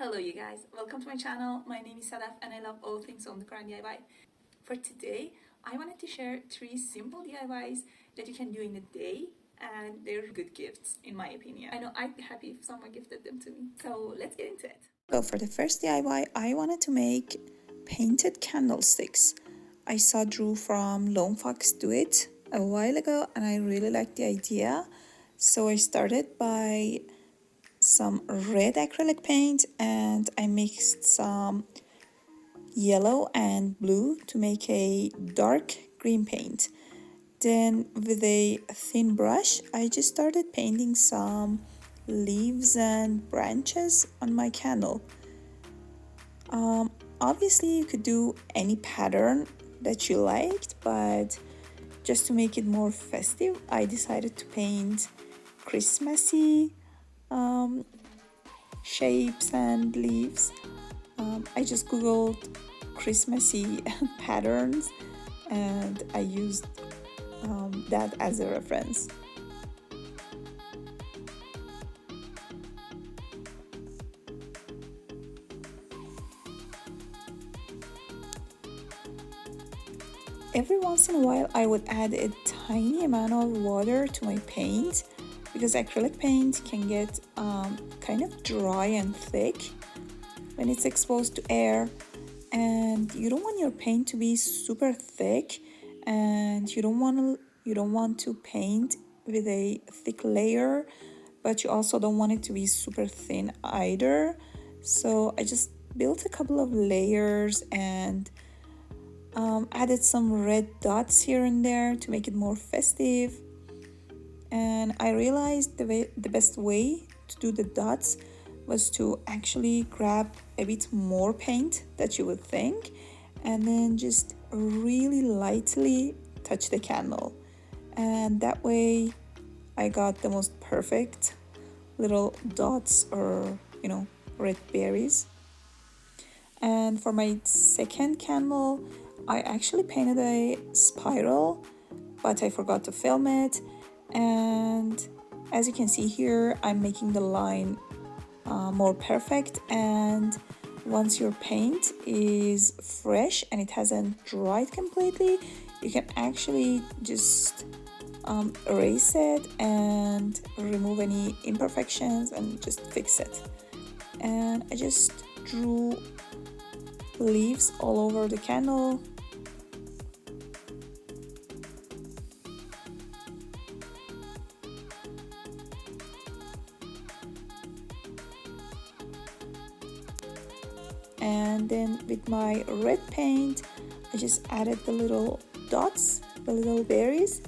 Hello you guys, welcome to my channel. My name is Sadaf and I love all things on the ground DIY. For today, I wanted to share 3 simple DIYs that you can do in a day and they're good gifts in my opinion. I know I'd be happy if someone gifted them to me. So let's get into it. So for the first DIY, I wanted to make painted candlesticks. I saw Drew from Lone Fox do it a while ago and I really liked the idea. So I started by some red acrylic paint and I mixed some yellow and blue to make a dark green paint. Then with a thin brush, I just started painting some leaves and branches on my candle. Obviously you could do any pattern that you liked, but just to make it more festive, I decided to paint Christmassy shapes and leaves. I just googled Christmassy patterns and I used that as a reference. Every once in a while I would add a tiny amount of water to my paint because acrylic paint can get kind of dry and thick when it's exposed to air, and you don't want your paint to be super thick, and you don't want to paint with a thick layer, but you also don't want it to be super thin either. So I just built a couple of layers and added some red dots here and there to make it more festive. And I realized the best way to do the dots was to actually grab a bit more paint that you would think and then just really lightly touch the candle. And that way I got the most perfect little dots or, red berries. And for my second candle, I actually painted a spiral, but I forgot to film it. And as you can see here, I'm making the line more perfect. And once your paint is fresh and it hasn't dried completely, you can actually just erase it and remove any imperfections and just fix it. And I just drew leaves all over the candle. And then with my red paint, I just added the little dots, the little berries,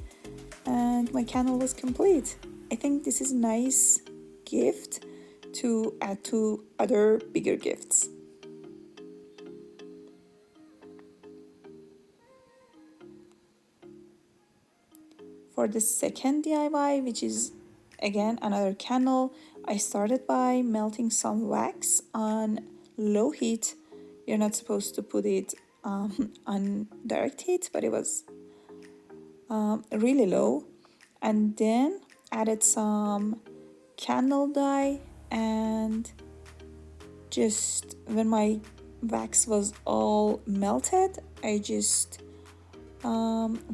and my candle was complete. I think this is a nice gift to add to other bigger gifts. For the second DIY, which is again another candle, I started by melting some wax on low heat. You're not supposed to put it on direct heat, but it was really low. And then added some candle dye, and just when my wax was all melted, I just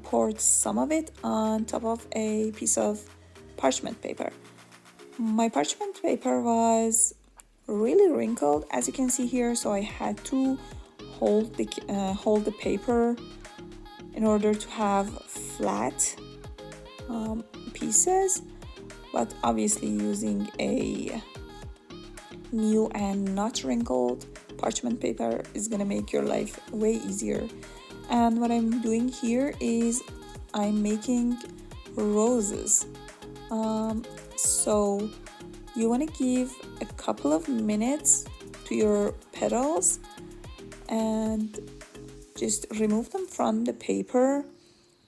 poured some of it on top of a piece of parchment paper. My parchment paper was really wrinkled, as you can see here, so I had to hold the paper in order to have flat pieces. But obviously using a new and not wrinkled parchment paper is gonna make your life way easier. And what I'm doing here is I'm making roses. So you want to give a couple of minutes to your petals and just remove them from the paper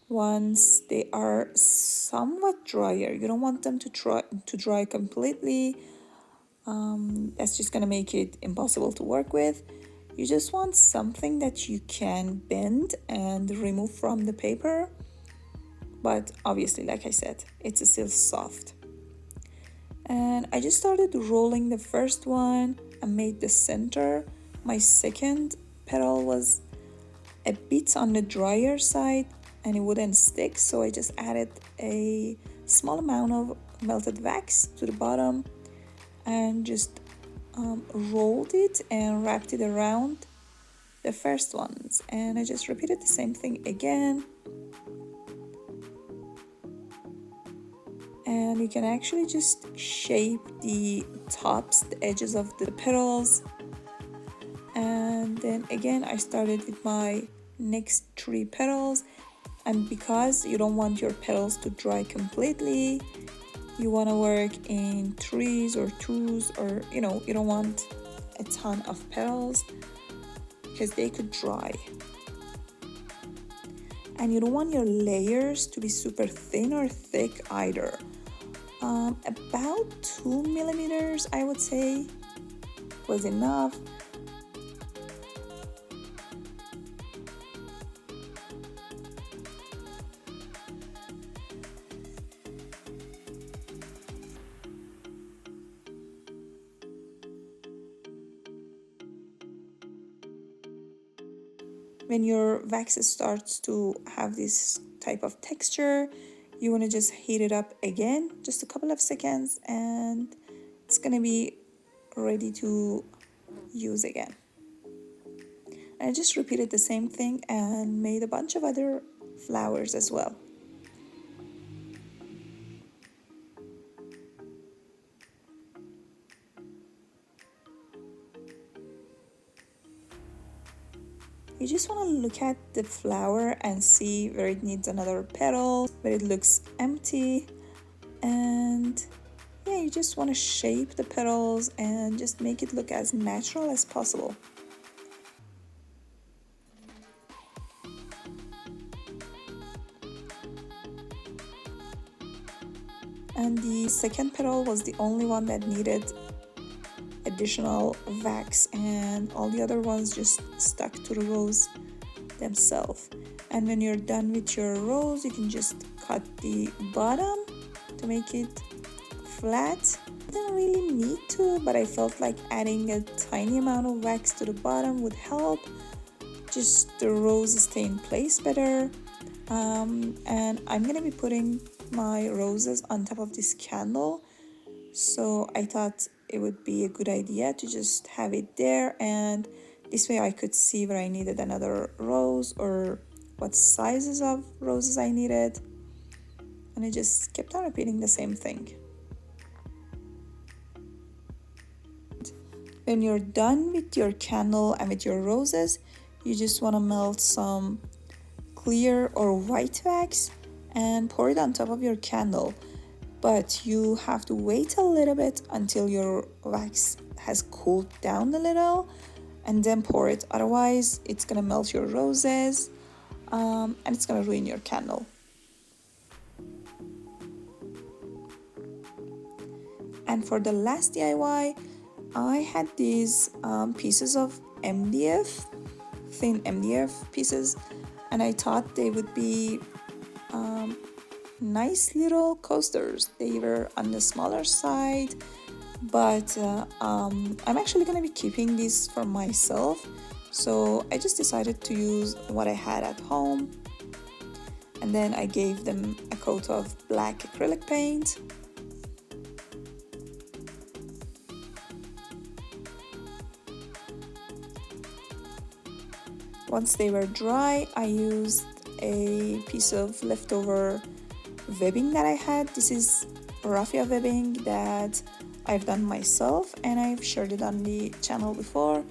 once they are somewhat drier. You don't want them to dry completely. That's just gonna make it impossible to work with. You just want something that you can bend and remove from the paper, but obviously, like I said, it's still soft. And I just started rolling the first one. and made the center. My second petal was a bit on the drier side and it wouldn't stick, so I just added a small amount of melted wax to the bottom and just rolled it and wrapped it around the first ones, and I just repeated the same thing again. And you can actually just shape the tops, the edges of the petals. And then again I started with my next 3 petals, and because you don't want your petals to dry completely, you want to work in 3s or 2s, or you don't want a ton of petals because they could dry. And you don't want your layers to be super thin or thick either. About 2 millimeters I would say was enough. When your wax starts to have this type of texture, you want to just heat it up again, just a couple of seconds, and it's gonna be ready to use again. And I just repeated the same thing and made a bunch of other flowers as well. You just want to look at the flower and see where it needs another petal, where it looks empty, and yeah, you just want to shape the petals and just make it look as natural as possible. And the second petal was the only one that needed additional wax, and all the other ones just stuck to the rose themselves. And when you're done with your rose, you can just cut the bottom to make it flat. I didn't really need to, but I felt like adding a tiny amount of wax to the bottom would help just the rose stay in place better. And I'm gonna be putting my roses on top of this candle, so I thought it would be a good idea to just have it there, and this way I could see where I needed another rose or what sizes of roses I needed. And I just kept on repeating the same thing. When you're done with your candle and with your roses, you just want to melt some clear or white wax and pour it on top of your candle. But you have to wait a little bit until your wax has cooled down a little and then pour it. Otherwise, it's gonna melt your roses and it's gonna ruin your candle. And for the last DIY, I had these pieces of MDF, thin MDF pieces, and I thought they would be nice little coasters. They were on the smaller side, but I'm actually gonna be keeping these for myself, so I just decided to use what I had at home, and then I gave them a coat of black acrylic paint. Once they were dry, I used a piece of leftover webbing that I had. This is raffia webbing that I've done myself and I've shared it on the channel before.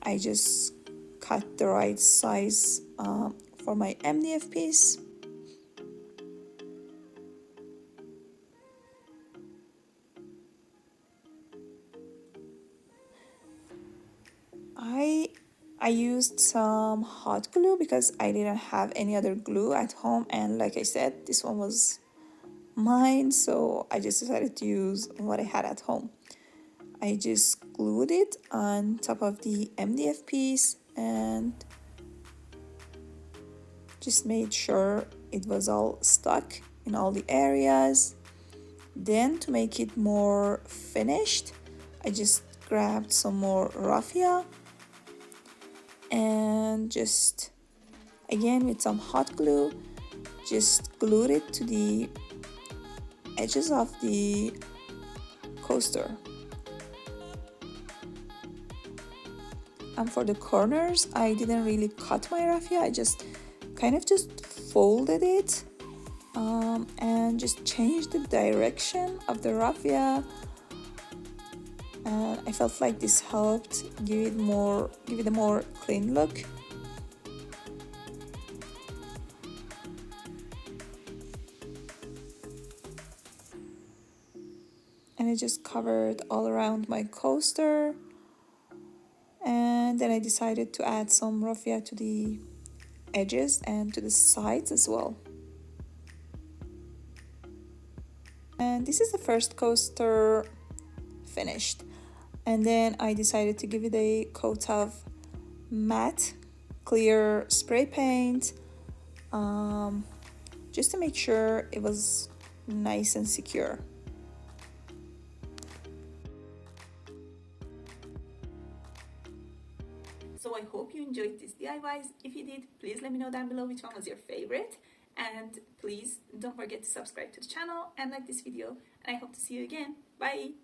I just cut the right size for my MDF piece. I used some hot glue because I didn't have any other glue at home, and like I said, this one was mine, so I just decided to use what I had at home. I just glued it on top of the MDF piece and just made sure it was all stuck in all the areas. Then to make it more finished, I just grabbed some more raffia and just again with some hot glue just glued it to the edges of the coaster. And for the corners, I didn't really cut my raffia, I just kind of just folded it and just changed the direction of the raffia. And I felt like this helped give it a more clean look. And I just covered all around my coaster. And then I decided to add some raffia to the edges and to the sides as well. And this is the first coaster finished. And then I decided to give it a coat of matte clear spray paint just to make sure it was nice and secure. So I hope you enjoyed these DIYs. If you did, please let me know down below which one was your favorite. And please don't forget to subscribe to the channel and like this video. And I hope to see you again. Bye!